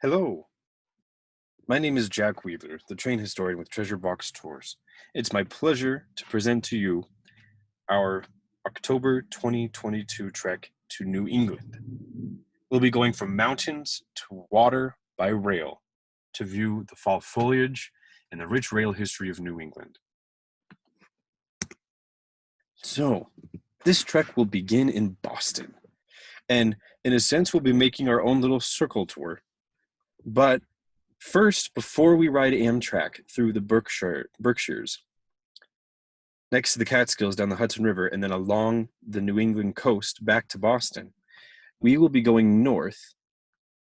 Hello, my name is Jack Weaver, the train historian with Treasure Box Tours. It's my pleasure to present to you our October 2022 trek to New England. We'll be going from mountains to water by rail to view the fall foliage and the rich rail history of New England. So, this trek will begin in Boston, and in a sense, we'll be making our own little circle tour. But first, before we ride Amtrak through the Berkshires, next to the Catskills down the Hudson River, and then along the New England coast back to Boston, we will be going north,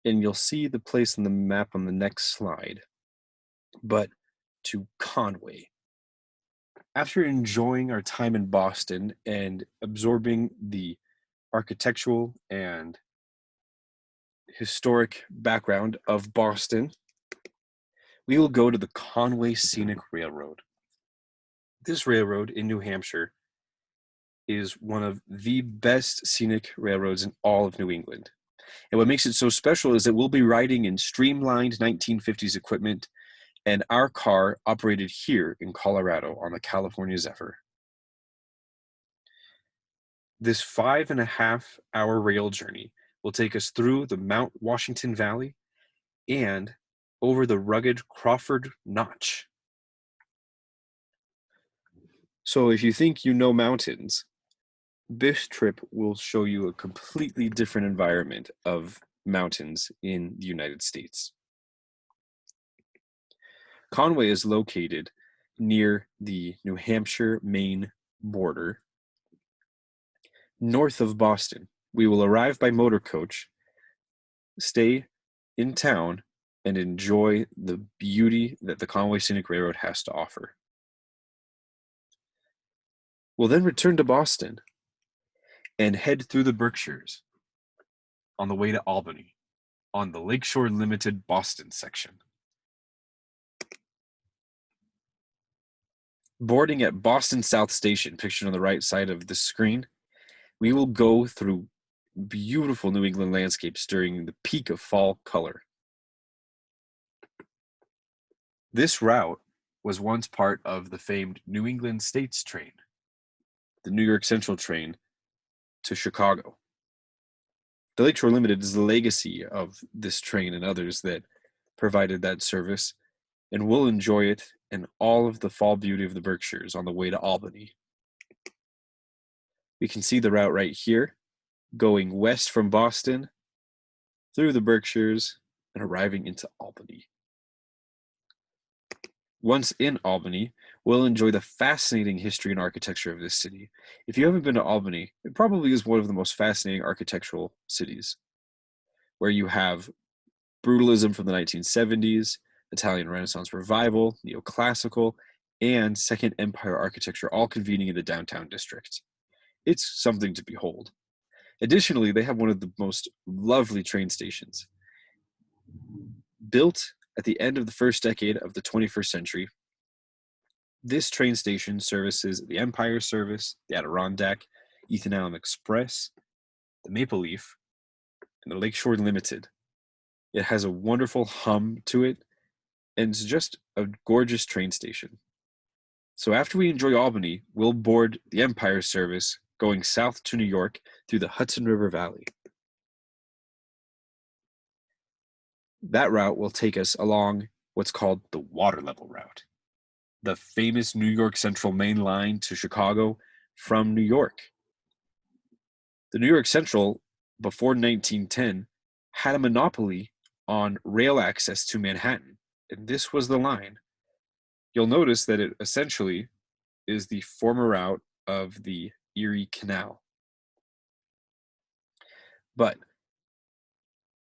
and you'll see the place on the map on the next slide, but to Conway. After enjoying our time in Boston and absorbing the architectural and historic background of Boston, we will go to the Conway Scenic Railroad. This railroad in New Hampshire is one of the best scenic railroads in all of New England. And what makes it so special is that we'll be riding in streamlined 1950s equipment, and our car operated here in Colorado on the California Zephyr. This 5.5-hour rail journey will take us through the Mount Washington Valley and over the rugged Crawford Notch. So if you think you know mountains, this trip will show you a completely different environment of mountains in the United States. Conway is located near the New Hampshire-Maine border. North of Boston, we will arrive by motor coach, stay in town, and enjoy the beauty that the Conway Scenic Railroad has to offer. We'll then return to Boston and head through the Berkshires on the way to Albany on the Lakeshore Limited Boston section. Boarding at Boston South Station, pictured on the right side of the screen, we will go through beautiful New England landscapes during the peak of fall color. This route was once part of the famed New England States train, the New York Central train to Chicago. The Lakeshore Limited is the legacy of this train and others that provided that service, and we'll enjoy it and all of the fall beauty of the Berkshires on the way to Albany. We can see the route right here, going west from Boston, through the Berkshires, and arriving into Albany. Once in Albany, we'll enjoy the fascinating history and architecture of this city. If you haven't been to Albany, it probably is one of the most fascinating architectural cities, where you have brutalism from the 1970s, Italian Renaissance revival, neoclassical, and Second Empire architecture all convening in the downtown district. It's something to behold. Additionally, they have one of the most lovely train stations. Built at the end of the first decade of the 21st century, this train station services the Empire Service, the Adirondack, Acela Express, the Maple Leaf, and the Lakeshore Limited. It has a wonderful hum to it, and it's just a gorgeous train station. So after we enjoy Albany, we'll board the Empire Service going south to New York through the Hudson River Valley. That route will take us along what's called the water level route, the famous New York Central main line to Chicago from New York. The New York Central, before 1910, had a monopoly on rail access to Manhattan, and this was the line. You'll notice that it essentially is the former route of the Erie Canal. But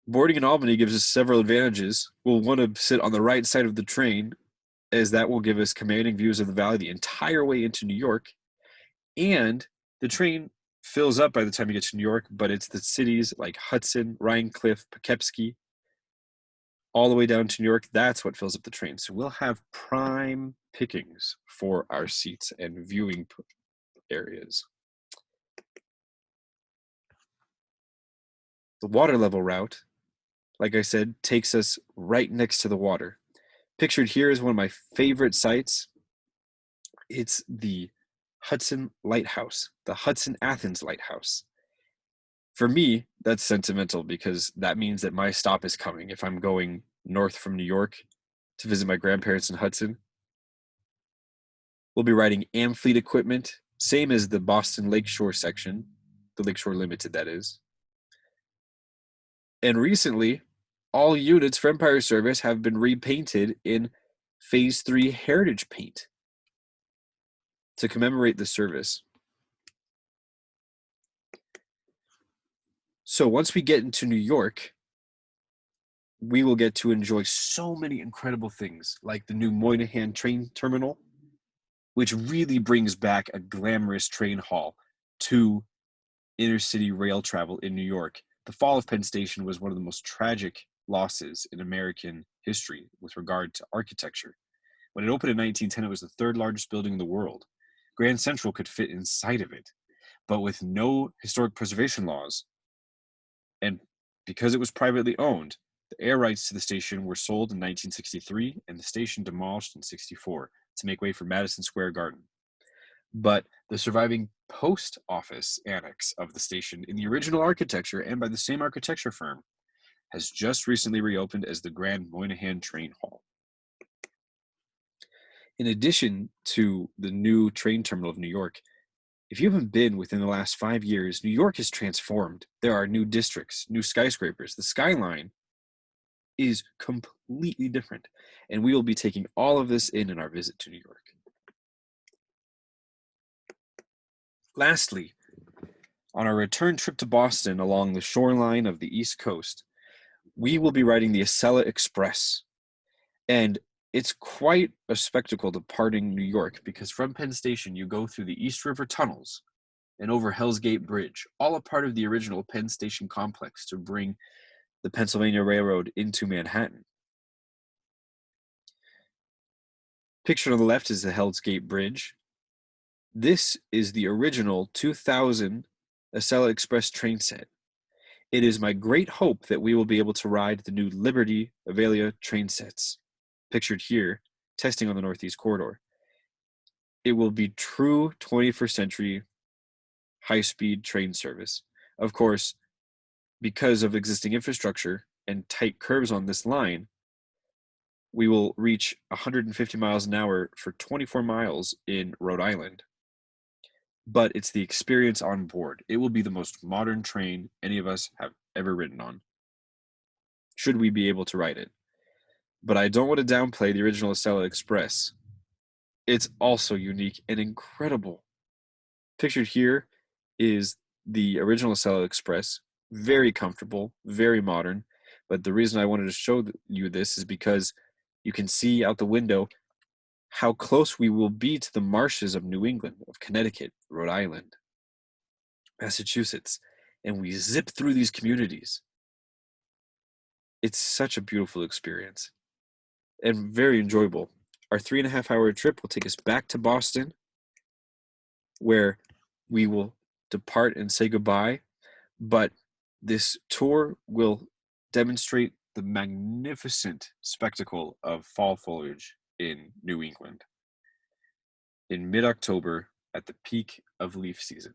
boarding in Albany gives us several advantages. We'll want to sit on the right side of the train, as that will give us commanding views of the valley the entire way into New York. And the train fills up by the time you get to New York, but it's the cities like Hudson, Rhine Cliff, Poughkeepsie, all the way down to New York. That's what fills up the train. So we'll have prime pickings for our seats and viewing areas. The water level route like I said, takes us right next to the water. Pictured here is one of my favorite sites. It's the Hudson Lighthouse, the Hudson Athens Lighthouse. For me, that's sentimental because that means that my stop is coming if I'm going north from New York to visit my grandparents in Hudson. We'll be riding Amfleet equipment, same as the Boston Lakeshore section, the Lakeshore Limited, that is. And recently, all units for Empire Service have been repainted in Phase 3 heritage paint to commemorate the service. So once we get into New York, we will get to enjoy so many incredible things, like the new Moynihan train terminal, which really brings back a glamorous train haul to intercity rail travel in New York. The fall of Penn Station was one of the most tragic losses in American history with regard to architecture. When it opened in 1910, it was the third largest building in the world. Grand Central could fit inside of it, but with no historic preservation laws, and because it was privately owned, the air rights to the station were sold in 1963 and the station demolished in 64 to make way for Madison Square Garden. But the surviving post office annex of the station in the original architecture and by the same architecture firm has just recently reopened as the Grand Moynihan Train Hall. In addition to the new train terminal of New York, if you haven't been within the last 5 years, New York has transformed. There are new districts, new skyscrapers. The skyline is completely different, and we will be taking all of this in our visit to New York. Lastly, on our return trip to Boston along the shoreline of the East Coast, we will be riding the Acela Express. And it's quite a spectacle departing New York because from Penn Station, you go through the East River tunnels and over Hell's Gate Bridge, all a part of the original Penn Station complex to bring the Pennsylvania Railroad into Manhattan. Pictured on the left is the Hell's Gate Bridge. This is the original 2000 Acela Express train set. It is my great hope that we will be able to ride the new Liberty Avelia train sets, pictured here, testing on the Northeast Corridor. It will be true 21st century high-speed train service. Of course, because of existing infrastructure and tight curves on this line, we will reach 150 miles an hour for 24 miles in Rhode Island. But it's the experience on board. It will be the most modern train any of us have ever ridden on, should we be able to ride it. But I don't want to downplay the original Acela Express. It's also unique and incredible. Pictured here is the original Acela Express, very comfortable, very modern. But the reason I wanted to show you this is because you can see out the window how close we will be to the marshes of New England, of Connecticut, Rhode Island, Massachusetts, and we zip through these communities. It's such a beautiful experience and very enjoyable. Our 3.5-hour trip will take us back to Boston, where we will depart and say goodbye, but this tour will demonstrate the magnificent spectacle of fall foliage in New England in mid-October at the peak of leaf season.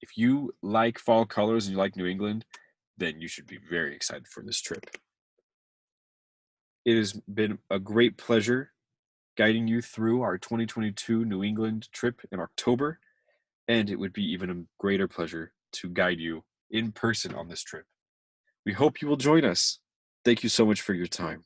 If you like fall colors and you like New England, then you should be very excited for this trip. It has been a great pleasure guiding you through our 2022 New England trip in October, and it would be even a greater pleasure to guide you in person on this trip. We hope you will join us. Thank you so much for your time.